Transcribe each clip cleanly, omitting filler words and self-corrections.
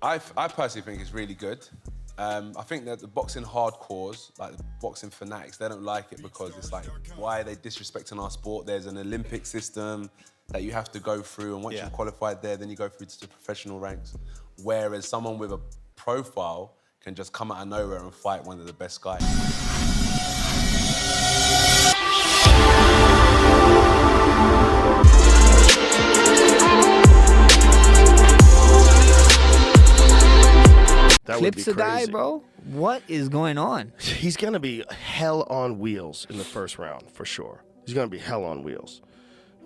I personally think it's really good. I think that the boxing hardcores, like the boxing fanatics, they don't like it because it's like, why are they disrespecting our sport? There's an Olympic system that you have to go through, and once you've qualified there, then you go through to the professional ranks. Whereas someone with a profile can just come out of nowhere and fight one of the best guys. Clips a guy, bro? What is going on? He's going to be hell on wheels in the first round, for sure. He's going to be hell on wheels.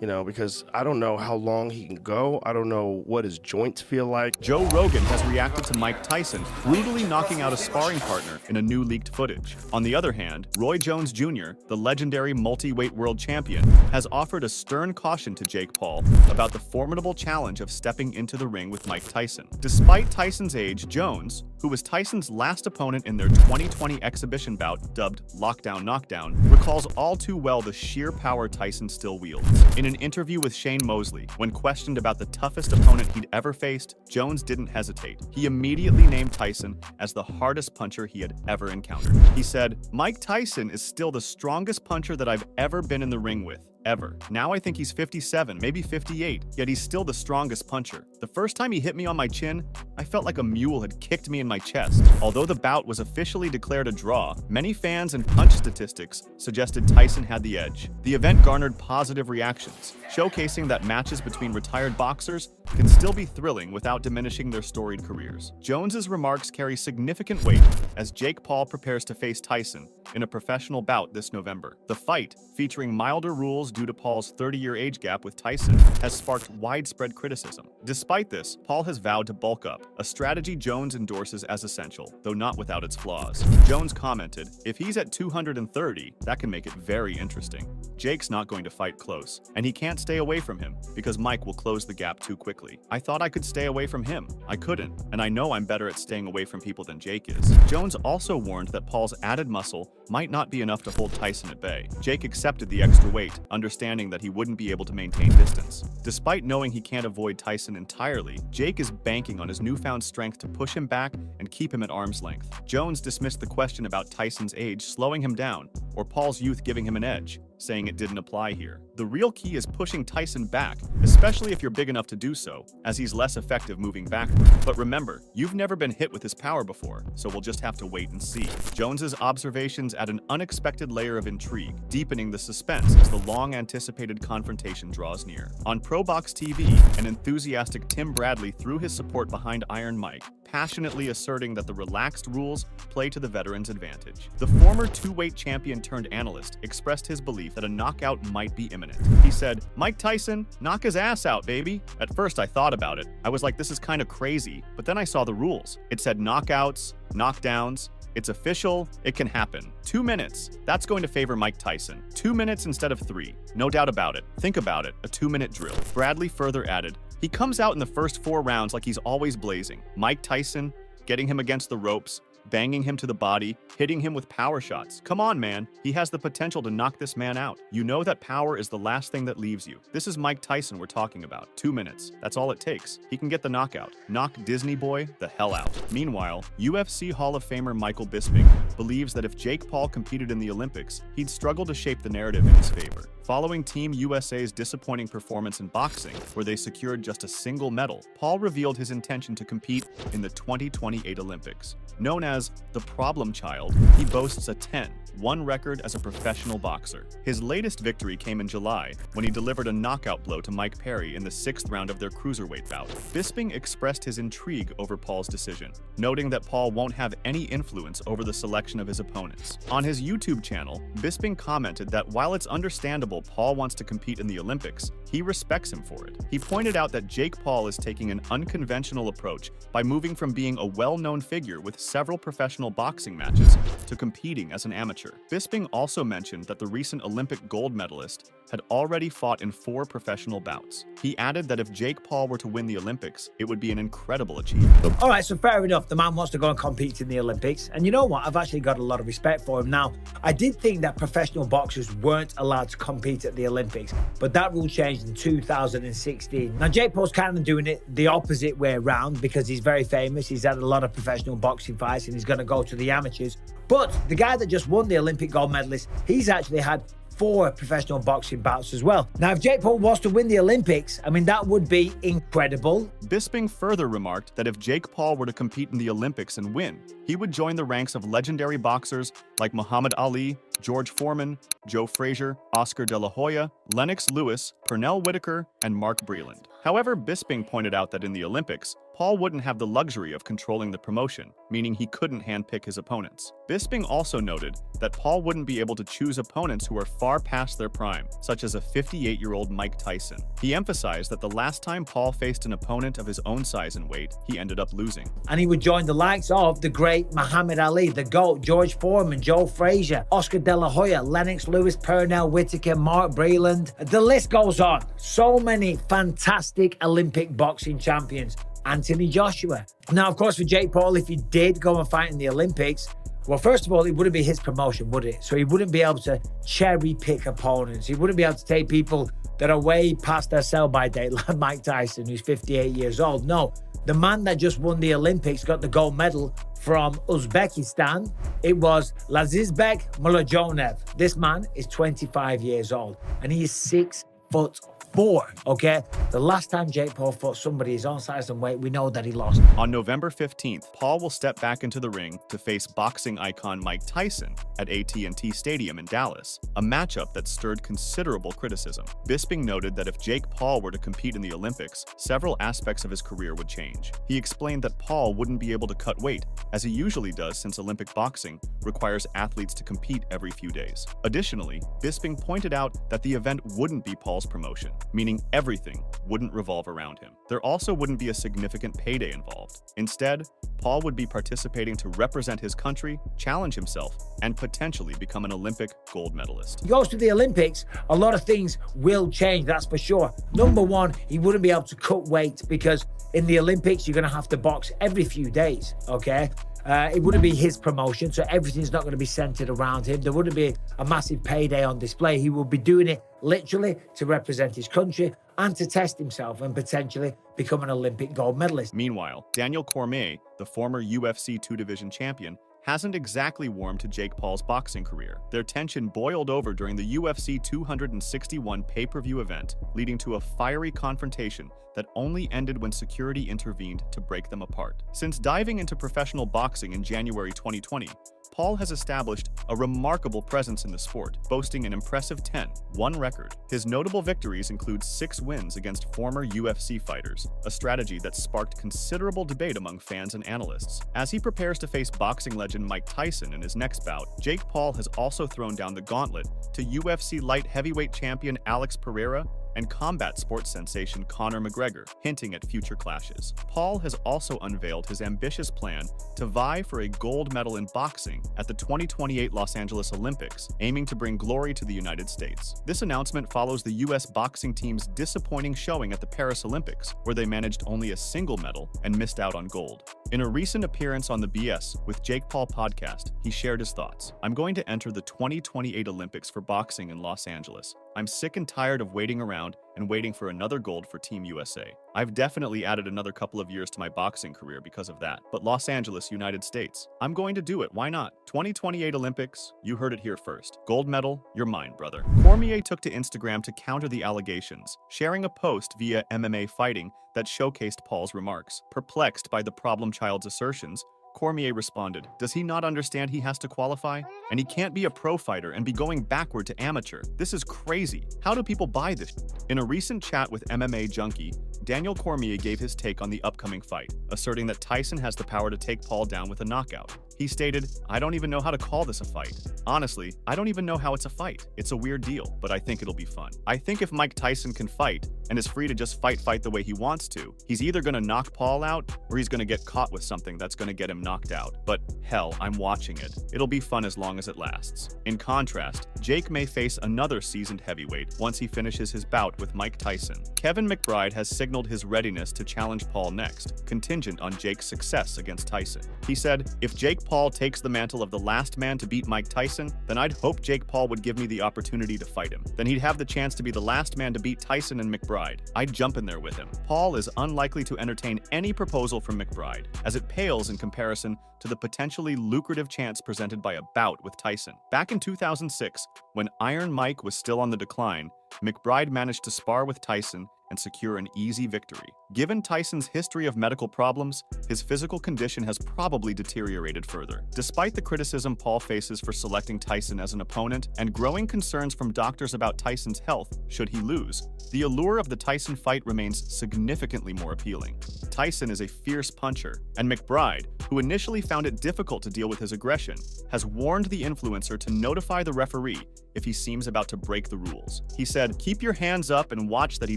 You know, because I don't know how long he can go. I don't know what his joints feel like. Joe Rogan has reacted to Mike Tyson brutally knocking out a sparring partner in a new leaked footage. On the other hand, Roy Jones Jr., the legendary multi-weight world champion, has offered a stern caution to Jake Paul about the formidable challenge of stepping into the ring with Mike Tyson. Despite Tyson's age, Jones, who was Tyson's last opponent in their 2020 exhibition bout dubbed Lockdown Knockdown, recalls all too well the sheer power Tyson still wields. In an interview with Shane Mosley, when questioned about the toughest opponent he'd ever faced, Jones didn't hesitate. He immediately named Tyson as the hardest puncher he had ever encountered. He said, "Mike Tyson is still the strongest puncher that I've ever been in the ring with. Ever. Now I think he's 57, maybe 58, yet he's still the strongest puncher. The first time he hit me on my chin, I felt like a mule had kicked me in my chest." Although the bout was officially declared a draw, many fans and punch statistics suggested Tyson had the edge. The event garnered positive reactions, showcasing that matches between retired boxers can still be thrilling without diminishing their storied careers. Jones's remarks carry significant weight as Jake Paul prepares to face Tyson in a professional bout this November. The fight, featuring milder rules due to Paul's 30-year age gap with Tyson, has sparked widespread criticism. Despite this, Paul has vowed to bulk up, a strategy Jones endorses as essential, though not without its flaws. Jones commented, "If he's at 230, that can make it very interesting. Jake's not going to fight close, and he can't stay away from him because Mike will close the gap too quickly. I thought I could stay away from him. I couldn't, and I know I'm better at staying away from people than Jake is." Jones also warned that Paul's added muscle might not be enough to hold Tyson at bay. Jake accepted the extra weight, understanding that he wouldn't be able to maintain distance. Despite knowing he can't avoid Tyson entirely, Jake is banking on his newfound strength to push him back and keep him at arm's length. Jones dismissed the question about Tyson's age slowing him down, or Paul's youth giving him an edge, saying it didn't apply here. The real key is pushing Tyson back, especially if you're big enough to do so, as he's less effective moving backward. But remember, you've never been hit with his power before, so we'll just have to wait and see. Jones's observations add an unexpected layer of intrigue, deepening the suspense as the long-anticipated confrontation draws near. On ProBox TV, an enthusiastic Tim Bradley threw his support behind Iron Mike, passionately asserting that the relaxed rules play to the veteran's advantage. The former two-weight champion turned analyst expressed his belief that a knockout might be imminent. He said, "Mike Tyson, knock his ass out, baby." At first I thought about it. I was like, this is kind of crazy, but then I saw the rules. It said knockouts, knockdowns. It's official, it can happen. 2 minutes, that's going to favor Mike Tyson. 2 minutes instead of 3, no doubt about it. Think about it, a 2-minute drill. Bradley further added, "He comes out in the first 4 rounds like he's always blazing. Mike Tyson, getting him against the ropes, banging him to the body, hitting him with power shots. Come on, man. He has the potential to knock this man out. You know that power is the last thing that leaves you. This is Mike Tyson we're talking about. 2 minutes. That's all it takes. He can get the knockout. Knock Disney boy the hell out." Meanwhile, UFC Hall of Famer Michael Bisping believes that if Jake Paul competed in the Olympics, he'd struggle to shape the narrative in his favor. Following Team USA's disappointing performance in boxing, where they secured just a single medal, Paul revealed his intention to compete in the 2028 Olympics. Known as the problem child, he boasts a 10-1 record as a professional boxer. His latest victory came in July, when he delivered a knockout blow to Mike Perry in the 6th round of their cruiserweight bout. Bisping expressed his intrigue over Paul's decision, noting that Paul won't have any influence over the selection of his opponents. On his YouTube channel, Bisping commented that while it's understandable Paul wants to compete in the Olympics, he respects him for it. He pointed out that Jake Paul is taking an unconventional approach by moving from being a well-known figure with several professional boxing matches to competing as an amateur. Bisping also mentioned that the recent Olympic gold medalist had already fought in 4 professional bouts. He added that if Jake Paul were to win the Olympics, it would be an incredible achievement. All right, so fair enough. The man wants to go and compete in the Olympics. And you know what? I've actually got a lot of respect for him. Now, I did think that professional boxers weren't allowed to compete compete at the Olympics. But that rule changed in 2016. Now, Jake Paul's kind of doing it the opposite way around because he's very famous. He's had a lot of professional boxing fights and he's going to go to the amateurs. But the guy that just won the Olympic gold medalist, he's actually had 4 professional boxing bouts as well. Now, if Jake Paul was to win the Olympics, I mean, that would be incredible. Bisping further remarked that if Jake Paul were to compete in the Olympics and win, he would join the ranks of legendary boxers like Muhammad Ali, George Foreman, Joe Frazier, Oscar De La Hoya, Lennox Lewis, Pernell Whitaker, and Mark Breland. However, Bisping pointed out that in the Olympics, Paul wouldn't have the luxury of controlling the promotion, meaning he couldn't handpick his opponents. Bisping also noted that Paul wouldn't be able to choose opponents who are far past their prime, such as a 58-year-old Mike Tyson. He emphasized that the last time Paul faced an opponent of his own size and weight, he ended up losing. And he would join the likes of the great Muhammad Ali, the GOAT, George Foreman, Joe Frazier, Oscar De La Hoya, Lennox Lewis, Pernell Whitaker, Mark Breland. The list goes on. So many fantastic Olympic boxing champions. Anthony Joshua. Now, of course, for Jake Paul, if he did go and fight in the Olympics, well, first of all, it wouldn't be his promotion, would it? So he wouldn't be able to cherry pick opponents. He wouldn't be able to take people that are way past their sell-by date, like Mike Tyson, who's 58 years old. No, the man that just won the Olympics, got the gold medal from Uzbekistan. It was Lazizbek Mulajonev. This man is 25 years old and he is 6'4", okay? The last time Jake Paul fought somebody his own size and weight, we know that he lost. On November 15th, Paul will step back into the ring to face boxing icon Mike Tyson at AT&T Stadium in Dallas, a matchup that stirred considerable criticism. Bisping noted that if Jake Paul were to compete in the Olympics, several aspects of his career would change. He explained that Paul wouldn't be able to cut weight, as he usually does since Olympic boxing requires athletes to compete every few days. Additionally, Bisping pointed out that the event wouldn't be Paul's promotion, meaning everything wouldn't revolve around him. There also wouldn't be a significant payday involved. Instead, Paul would be participating to represent his country, challenge himself, and potentially become an Olympic gold medalist. He goes to the Olympics, a lot of things will change, that's for sure. Number one, he wouldn't be able to cut weight because in the Olympics, you're going to have to box every few days, okay? It wouldn't be his promotion, so everything's not going to be centered around him. There wouldn't be a massive payday on display. He will be doing it literally to represent his country and to test himself and potentially become an Olympic gold medalist. Meanwhile, Daniel Cormier, the former UFC 2-division champion, hasn't exactly warmed to Jake Paul's boxing career. Their tension boiled over during the UFC 261 pay-per-view event, leading to a fiery confrontation that only ended when security intervened to break them apart. Since diving into professional boxing in January 2020, Paul has established a remarkable presence in the sport, boasting an impressive 10-1 record. His notable victories include 6 wins against former UFC fighters, a strategy that sparked considerable debate among fans and analysts. As he prepares to face boxing legend Mike Tyson in his next bout, Jake Paul has also thrown down the gauntlet to UFC light heavyweight champion Alex Pereira and combat sports sensation Conor McGregor, hinting at future clashes. Paul has also unveiled his ambitious plan to vie for a gold medal in boxing at the 2028 Los Angeles Olympics, aiming to bring glory to the United States. This announcement follows the U.S. boxing team's disappointing showing at the Paris Olympics, where they managed only a single medal and missed out on gold. In a recent appearance on the BS with Jake Paul podcast, he shared his thoughts. "I'm going to enter the 2028 Olympics for boxing in Los Angeles. I'm sick and tired of waiting around and waiting for another gold for Team USA. I've definitely added another couple of years to my boxing career because of that. But Los Angeles, United States, I'm going to do it. Why not? 2028 Olympics, you heard it here first. Gold medal, you're mine, brother." Cormier took to Instagram to counter the allegations, sharing a post via MMA Fighting that showcased Paul's remarks. Perplexed by the problem child's assertions, Cormier responded, "Does he not understand he has to qualify? And he can't be a pro fighter and be going backward to amateur. This is crazy. How do people buy this?" In a recent chat with MMA Junkie, Daniel Cormier gave his take on the upcoming fight, asserting that Tyson has the power to take Paul down with a knockout. He stated, "I don't even know how to call this a fight. Honestly, I don't even know how it's a fight. It's a weird deal, but I think it'll be fun. I think if Mike Tyson can fight and is free to just fight the way he wants to, he's either gonna knock Paul out or he's gonna get caught with something that's gonna get him knocked out. But hell, I'm watching it. It'll be fun as long as it lasts." In contrast, Jake may face another seasoned heavyweight once he finishes his bout with Mike Tyson. Kevin McBride has signaled his readiness to challenge Paul next, contingent on Jake's success against Tyson. He said, "If Jake Paul takes the mantle of the last man to beat Mike Tyson, then I'd hope Jake Paul would give me the opportunity to fight him. Then he'd have the chance to be the last man to beat Tyson and McBride. I'd jump in there with him. Paul is unlikely to entertain any proposal from McBride, as it pales in comparison to the potentially lucrative chance presented by a bout with Tyson. Back in 2006, when Iron Mike was still on the decline, McBride managed to spar with Tyson and secure an easy victory. Given Tyson's history of medical problems, his physical condition has probably deteriorated further. Despite the criticism Paul faces for selecting Tyson as an opponent and growing concerns from doctors about Tyson's health should he lose, the allure of the Tyson fight remains significantly more appealing. Tyson is a fierce puncher, and McBride, who initially found it difficult to deal with his aggression, has warned the influencer to notify the referee if he seems about to break the rules. He said, "Keep your hands up and watch that he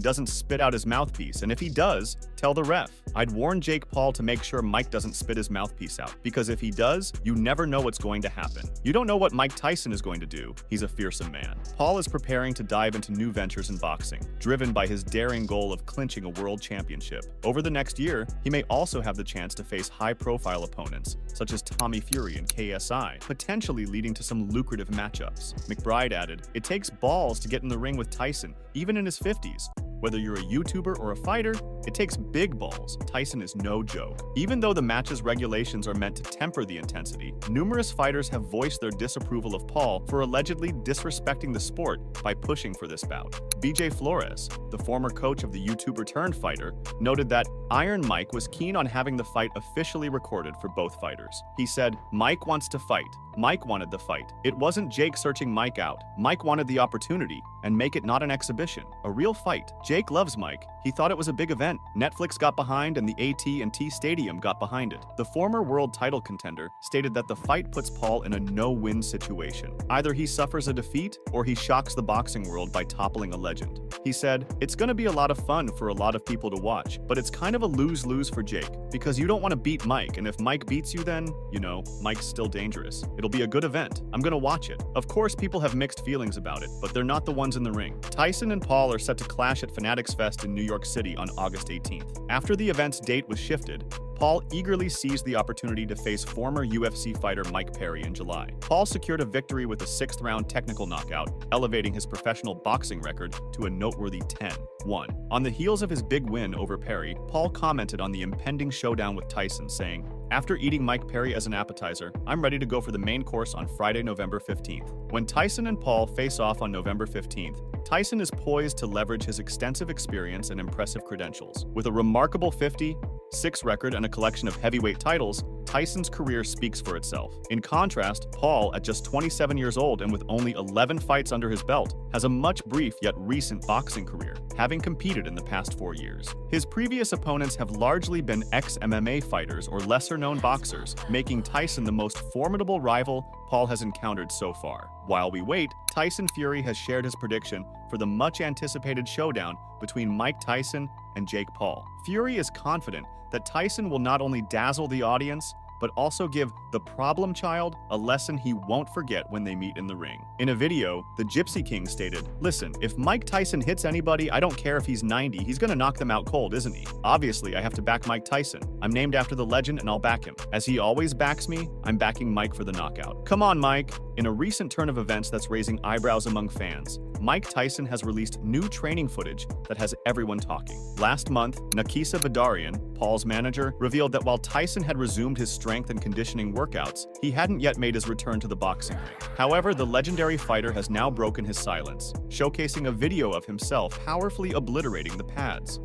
doesn't spit out his mouthpiece, and if he does, tell the ref." I'd warn Jake Paul to make sure Mike doesn't spit his mouthpiece out, because if he does, you never know what's going to happen. You don't know what Mike Tyson is going to do. He's a fearsome man. Paul is preparing to dive into new ventures in boxing, driven by his daring goal of clinching a world championship. Over the next year, he may also have the chance to face high-profile opponents, such as Tommy Fury and KSI, potentially leading to some lucrative matchups. McBride added, "It takes balls to get in the ring with Tyson, even in his 50s. Whether you're a YouTuber or a fighter, it takes big balls. Tyson is no joke." Even though the match's regulations are meant to temper the intensity, numerous fighters have voiced their disapproval of Paul for allegedly disrespecting the sport by pushing for this bout. BJ Flores, the former coach of the YouTuber-turned-fighter, noted that Iron Mike was keen on having the fight officially recorded for both fighters. He said, "Mike wants to fight. Mike wanted the fight. It wasn't Jake searching Mike out. Mike wanted the opportunity, and make it not an exhibition, a real fight. Jake loves Mike. He thought it was a big event. Netflix got behind and the AT&T Stadium got behind it." The former world title contender stated that the fight puts Paul in a no-win situation. Either he suffers a defeat or he shocks the boxing world by toppling a legend. He said, "It's gonna be a lot of fun for a lot of people to watch, but it's kind of a lose-lose for Jake, because you don't want to beat Mike, and if Mike beats you then, you know, Mike's still dangerous. It'll be a good event. I'm gonna watch it." Of course, people have mixed feelings about it, but they're not the ones in the ring. Tyson and Paul are set to clash at Fanatics Fest in New York City on August 18th. After the event's date was shifted, Paul eagerly seized the opportunity to face former UFC fighter Mike Perry in July. Paul secured a victory with a 6th-round technical knockout, elevating his professional boxing record to a noteworthy 10-1. On the heels of his big win over Perry, Paul commented on the impending showdown with Tyson, saying, "After eating Mike Perry as an appetizer, I'm ready to go for the main course on Friday, November 15th. When Tyson and Paul face off on November 15th, Tyson is poised to leverage his extensive experience and impressive credentials. With a remarkable 50-6 record and a collection of heavyweight titles, Tyson's career speaks for itself. In contrast, Paul, at just 27 years old and with only 11 fights under his belt, has a much brief yet recent boxing career, having competed in the past 4 years. His previous opponents have largely been ex-MMA fighters or lesser-known boxers, making Tyson the most formidable rival Paul has encountered so far. While we wait, Tyson Fury has shared his prediction for the much-anticipated showdown between Mike Tyson and Jake Paul. Fury is confident that Tyson will not only dazzle the audience, but also give the problem child a lesson he won't forget when they meet in the ring. In a video, the Gypsy King stated, "Listen, if Mike Tyson hits anybody, I don't care if he's 90, he's gonna knock them out cold, isn't he? Obviously, I have to back Mike Tyson. I'm named after the legend and I'll back him. As he always backs me, I'm backing Mike for the knockout. Come on, Mike." In a recent turn of events that's raising eyebrows among fans, Mike Tyson has released new training footage that has everyone talking. Last month, Nakisa Badarian, Paul's manager, revealed that while Tyson had resumed his strength and conditioning workouts, he hadn't yet made his return to the boxing ring. However, the legendary fighter has now broken his silence, showcasing a video of himself powerfully obliterating the pads.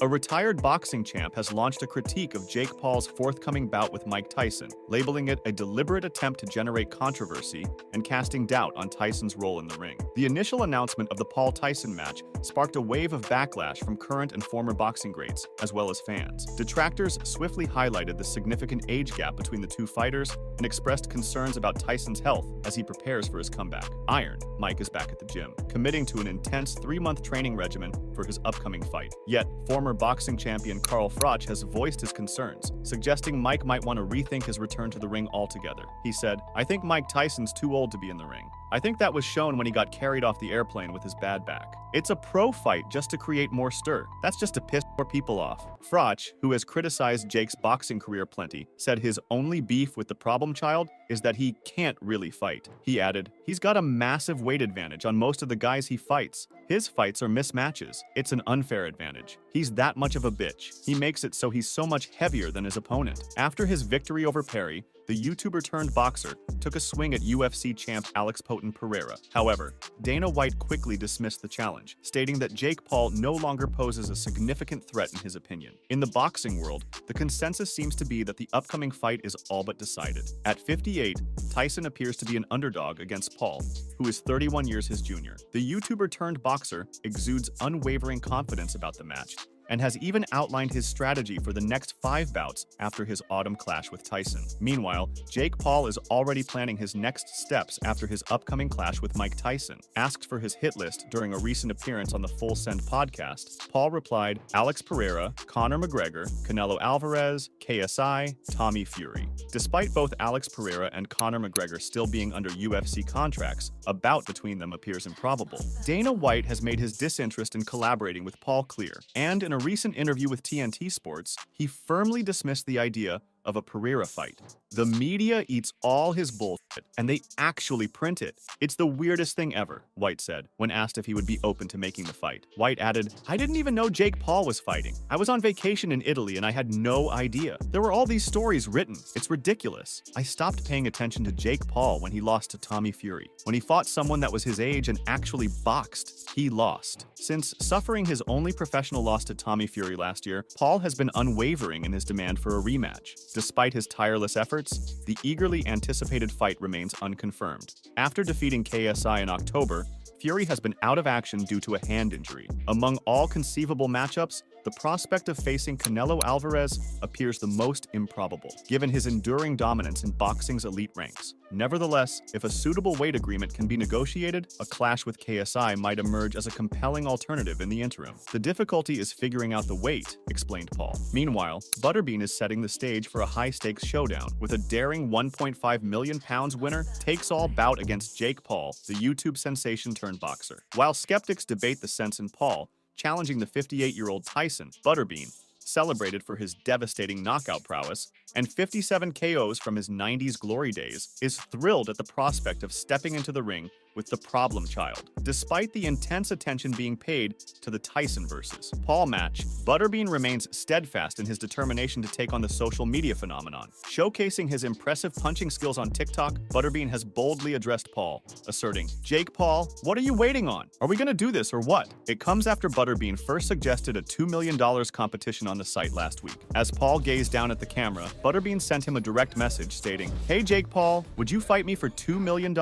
A retired boxing champ has launched a critique of Jake Paul's forthcoming bout with Mike Tyson, labeling it a deliberate attempt to generate controversy and casting doubt on Tyson's role in the ring. The initial announcement of the Paul-Tyson match sparked a wave of backlash from current and former boxing greats, as well as fans. Detractors swiftly highlighted the significant age gap between the two fighters and expressed concerns about Tyson's health as he prepares for his comeback. Iron Mike is back at the gym, committing to an intense 3-month training regimen for his upcoming fight. Yet, former boxing champion Carl Froch has voiced his concerns, suggesting Mike might want to rethink his return to the ring altogether. He said, "I think Mike Tyson's too old to be in the ring. I think that was shown when he got carried off the airplane with his bad back. It's a pro fight just to create more stir. That's just to piss more people off. Frotch, who has criticized Jake's boxing career plenty, said his only beef with the problem child is that he can't really fight. He added, he's got a massive weight advantage on most of the guys he fights. His fights are mismatches. It's an unfair advantage. He's that much of a bitch. He makes it so he's so much heavier than his opponent. After his victory over Perry, the YouTuber turned boxer took a swing at UFC champ Alex Poten Pereira. However, Dana White quickly dismissed the challenge, stating that Jake Paul no longer poses a significant threat in his opinion. In the boxing world, the consensus seems to be that the upcoming fight is all but decided. At 58, Tyson appears to be an underdog against Paul, who is 31 years his junior. The YouTuber turned boxer exudes unwavering confidence about the match, and has even outlined his strategy for the next 5 bouts after his autumn clash with Tyson. Meanwhile, Jake Paul is already planning his next steps after his upcoming clash with Mike Tyson. Asked for his hit list during a recent appearance on the Full Send podcast, Paul replied, Alex Pereira, Conor McGregor, Canelo Alvarez, KSI, Tommy Fury. Despite both Alex Pereira and Conor McGregor still being under UFC contracts, a bout between them appears improbable. Dana White has made his disinterest in collaborating with Paul clear, and in a recent interview with TNT Sports, he firmly dismissed the idea of a Pereira fight. The media eats all his bullshit, and they actually print it. It's the weirdest thing ever, White said, when asked if he would be open to making the fight. White added, I didn't even know Jake Paul was fighting. I was on vacation in Italy and I had no idea. There were all these stories written. It's ridiculous. I stopped paying attention to Jake Paul when he lost to Tommy Fury. When he fought someone that was his age and actually boxed, he lost. Since suffering his only professional loss to Tommy Fury last year, Paul has been unwavering in his demand for a rematch. Despite his tireless efforts, the eagerly anticipated fight remains unconfirmed. After defeating KSI in October, Fury has been out of action due to a hand injury. Among all conceivable matchups, the prospect of facing Canelo Alvarez appears the most improbable, given his enduring dominance in boxing's elite ranks. Nevertheless, if a suitable weight agreement can be negotiated, a clash with KSI might emerge as a compelling alternative in the interim. The difficulty is figuring out the weight, explained Paul. Meanwhile, Butterbean is setting the stage for a high-stakes showdown, with a daring 1.5 million pounds winner takes-all bout against Jake Paul, the YouTube sensation turned boxer. While skeptics debate the sense in Paul challenging the 58-year-old Tyson, Butterbean, celebrated for his devastating knockout prowess and 57 KOs from his 90s glory days, is thrilled at the prospect of stepping into the ring with the problem child. Despite the intense attention being paid to the Tyson versus Paul match, Butterbean remains steadfast in his determination to take on the social media phenomenon. Showcasing his impressive punching skills on TikTok, Butterbean has boldly addressed Paul, asserting, Jake Paul, what are you waiting on? Are we gonna do this or what? It comes after Butterbean first suggested a $2 million competition on the site last week. As Paul gazed down at the camera, Butterbean sent him a direct message stating, Hey Jake Paul, would you fight me for $2 million?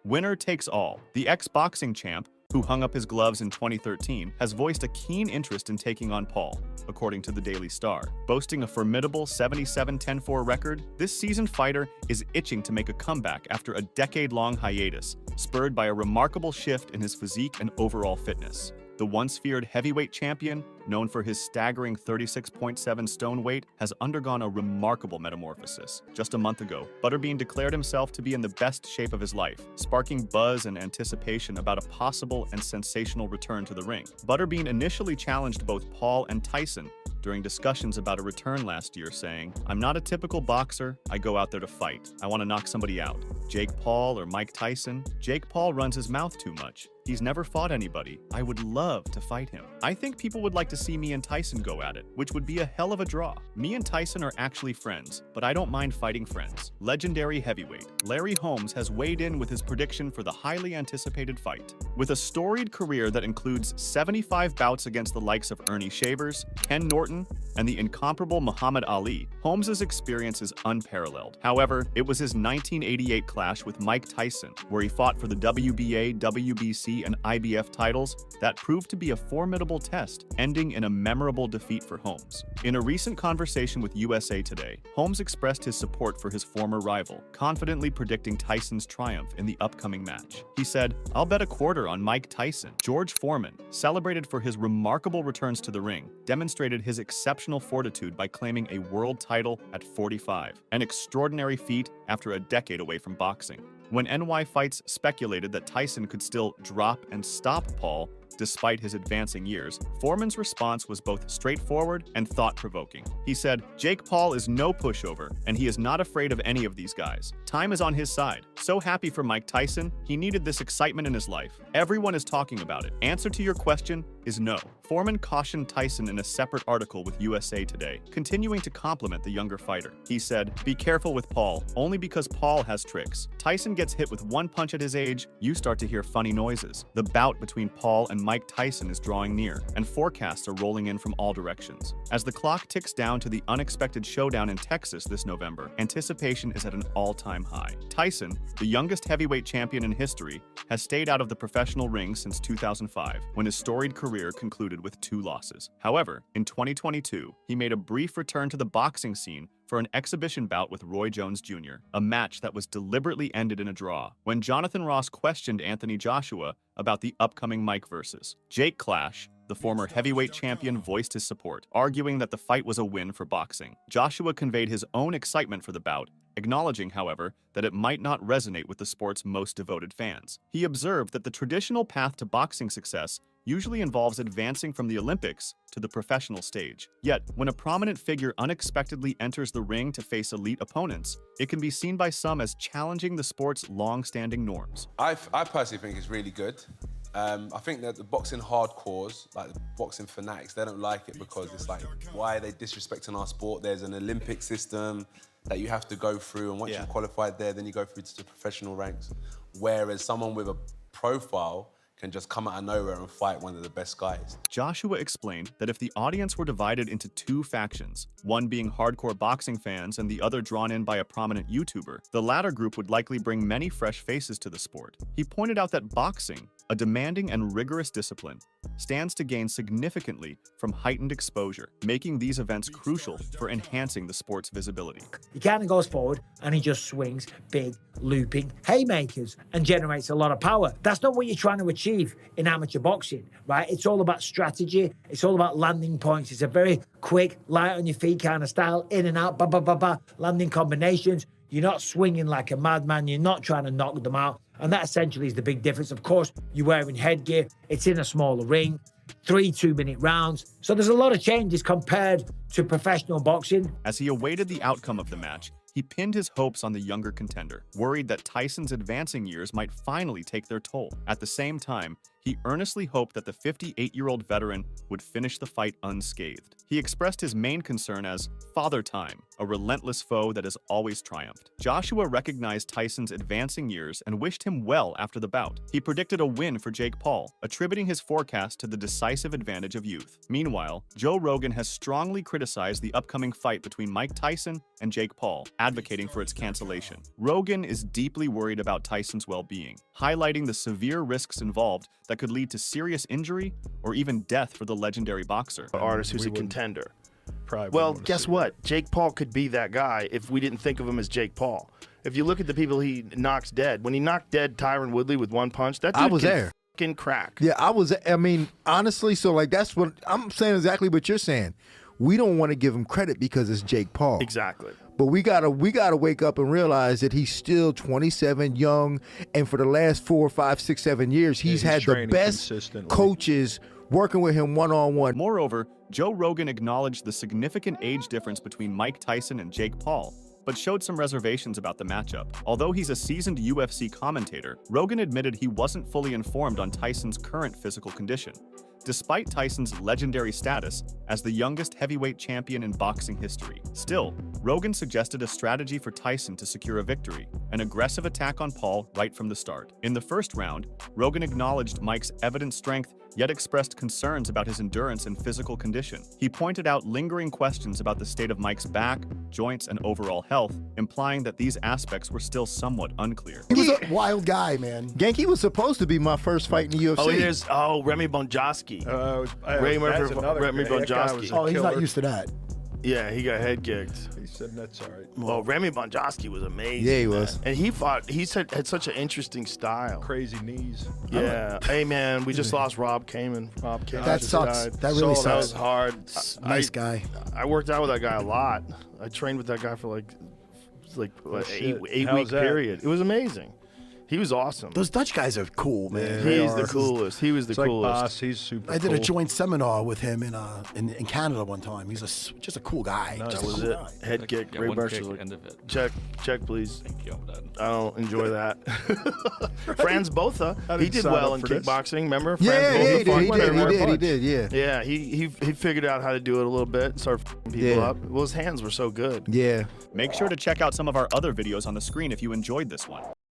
Winner takes all. The ex-boxing champ, who hung up his gloves in 2013, has voiced a keen interest in taking on Paul, according to the Daily Star. Boasting a formidable 77-10-4 record, this seasoned fighter is itching to make a comeback after a decade-long hiatus, spurred by a remarkable shift in his physique and overall fitness. The once feared heavyweight champion, known for his staggering 36.7 stone weight, has undergone a remarkable metamorphosis. Just a month ago, Butterbean declared himself to be in the best shape of his life, sparking buzz and anticipation about a possible and sensational return to the ring. Butterbean initially challenged both Paul and Tyson during discussions about a return last year, saying, I'm not a typical boxer, I go out there to fight. I want to knock somebody out. Jake Paul or Mike Tyson? Jake Paul runs his mouth too much. He's never fought anybody. I would love to fight him. I think people would like to see me and Tyson go at it, which would be a hell of a draw. Me and Tyson are actually friends, but I don't mind fighting friends. Legendary heavyweight Larry Holmes has weighed in with his prediction for the highly anticipated fight. With a storied career that includes 75 bouts against the likes of Ernie Shavers, Ken Norton, and the incomparable Muhammad Ali, Holmes' experience is unparalleled. However, it was his 1988 clash with Mike Tyson, where he fought for the WBA, WBC, and IBF titles, that proved to be a formidable test, ending in a memorable defeat for Holmes. In a recent conversation with USA Today, Holmes expressed his support for his former rival, confidently predicting Tyson's triumph in the upcoming match. He said, I'll bet a quarter on Mike Tyson. George Foreman, celebrated for his remarkable returns to the ring, demonstrated his exceptional fortitude by claiming a world title at 45, an extraordinary feat after a decade away from boxing. When NY Fights speculated that Tyson could still drop and stop Paul despite his advancing years, Foreman's response was both straightforward and thought-provoking. He said, "Jake Paul is no pushover, and he is not afraid of any of these guys. Time is on his side. So happy for Mike Tyson. He needed this excitement in his life. Everyone is talking about it. Answer to your question is no." Foreman cautioned Tyson in a separate article with USA Today, continuing to compliment the younger fighter. He said, "Be careful with Paul, only because Paul has tricks. Tyson gets hit with one punch at his age, you start to hear funny noises. The bout between Paul and Mike Tyson is drawing near, and forecasts are rolling in from all directions. As the clock ticks down to the unexpected showdown in Texas this November, anticipation is at an all-time high. Tyson, the youngest heavyweight champion in history, has stayed out of the professional ring since 2005, when his storied career concluded with 2 losses. However, in 2022, he made a brief return to the boxing scene for an exhibition bout with Roy Jones Jr., a match that was deliberately ended in a draw. When Jonathan Ross questioned Anthony Joshua about the upcoming Mike versus Jake clash, the former heavyweight champion voiced his support, arguing that the fight was a win for boxing. Joshua conveyed his own excitement for the bout, acknowledging, however, that it might not resonate with the sport's most devoted fans. He observed that the traditional path to boxing success usually involves advancing from the Olympics to the professional stage. Yet, when a prominent figure unexpectedly enters the ring to face elite opponents, it can be seen by some as challenging the sport's long-standing norms. I personally think it's really good. I think that the boxing hardcores, like the boxing fanatics, they don't like it because it's like, why are they disrespecting our sport? There's an Olympic system that you have to go through, and once you're qualified there, then you go through to the professional ranks. Whereas someone with a profile can just come out of nowhere and fight one of the best guys. Joshua explained that if the audience were divided into 2 factions, one being hardcore boxing fans and the other drawn in by a prominent YouTuber, the latter group would likely bring many fresh faces to the sport. He pointed out that boxing, a demanding and rigorous discipline, stands to gain significantly from heightened exposure, making these events crucial for enhancing the sport's visibility. He kind of goes forward and he just swings big, looping haymakers and generates a lot of power. That's not what you're trying to achieve in amateur boxing, right? It's all about strategy. It's all about landing points. It's a very quick, light on your feet kind of style, in and out, landing combinations. You're not swinging like a madman. You're not trying to knock them out. And that essentially is the big difference. Of course, you're wearing headgear. It's in a smaller ring. 3 2-minute rounds. So there's a lot of changes compared to professional boxing. As he awaited the outcome of the match, he pinned his hopes on the younger contender, worried that Tyson's advancing years might finally take their toll. At the same time, he earnestly hoped that the 58-year-old veteran would finish the fight unscathed. He expressed his main concern as Father Time, a relentless foe that has always triumphed. Joshua recognized Tyson's advancing years and wished him well after the bout. He predicted a win for Jake Paul, attributing his forecast to the decisive advantage of youth. Meanwhile, Joe Rogan has strongly criticized the upcoming fight between Mike Tyson and Jake Paul, advocating for its cancellation. Rogan is deeply worried about Tyson's well-being, highlighting the severe risks involved that could lead to serious injury or even death for the legendary boxer. An artist who's a contender. Probably Well, wouldn't wanna guess see what? Jake Paul could be that guy if we didn't think of him as Jake Paul. If you look at the people he knocks dead, when he knocked dead Tyron Woodley with one punch, that dude I was can there. fucking crack. Yeah, I mean, honestly, so like that's what I'm saying, exactly what you're saying. We don't want to give him credit because it's Jake Paul. Exactly. But we gotta wake up and realize that he's still 27, young, and for the last 4, 5, 6, 7 years, he's had the training best consistently. coaches working with him one-on-one. Moreover, Joe Rogan acknowledged the significant age difference between Mike Tyson and Jake Paul, but showed some reservations about the matchup. Although he's a seasoned UFC commentator, Rogan admitted he wasn't fully informed on Tyson's current physical condition, despite Tyson's legendary status as the youngest heavyweight champion in boxing history. Still, Rogan suggested a strategy for Tyson to secure a victory, an aggressive attack on Paul right from the start. In the first round, Rogan acknowledged Mike's evident strength, yet expressed concerns about his endurance and physical condition. He pointed out lingering questions about the state of Mike's back, joints, and overall health, implying that these aspects were still somewhat unclear. He was a wild guy, man. Genki was supposed to be my first fight in the UFC. Remy Bonjasky. Ray Remy Bonjasky. Oh, he's not used to that. Yeah, he got head kicked. He said that's all right. Well, Remy Bonjasky was amazing. Yeah, he was. And he fought, had such an interesting style. Crazy knees. Yeah. Hey, man, we just lost Rob Kamen. Rob Kamen. That just sucks. died. That really That sucks. was hard. Nice guy. I worked out with that guy a lot. I trained with that guy for like shit. eight How week was that? period. It was amazing. He was awesome. Those Dutch guys are cool, man. He's the coolest. He was the It's like coolest. Boss. He's super I did cool. a joint seminar with him in Canada one time. He's just a cool guy. That Just a was cool it. guy. Head kick. Yeah, Ray one Burch kick, was like, end of it. check, please. Thank you, I'm done. I don't enjoy that. Franz Botha, he didn't did sign well up in for this. kickboxing. Remember? Yeah, Franz Botha he fought did. Cormier. He did. Yeah. Yeah, he figured out how to do it a little bit, started f***ing people Yeah. up. Well, his hands were so good. Yeah. Make sure to check out some of our other videos on the screen if you enjoyed this one.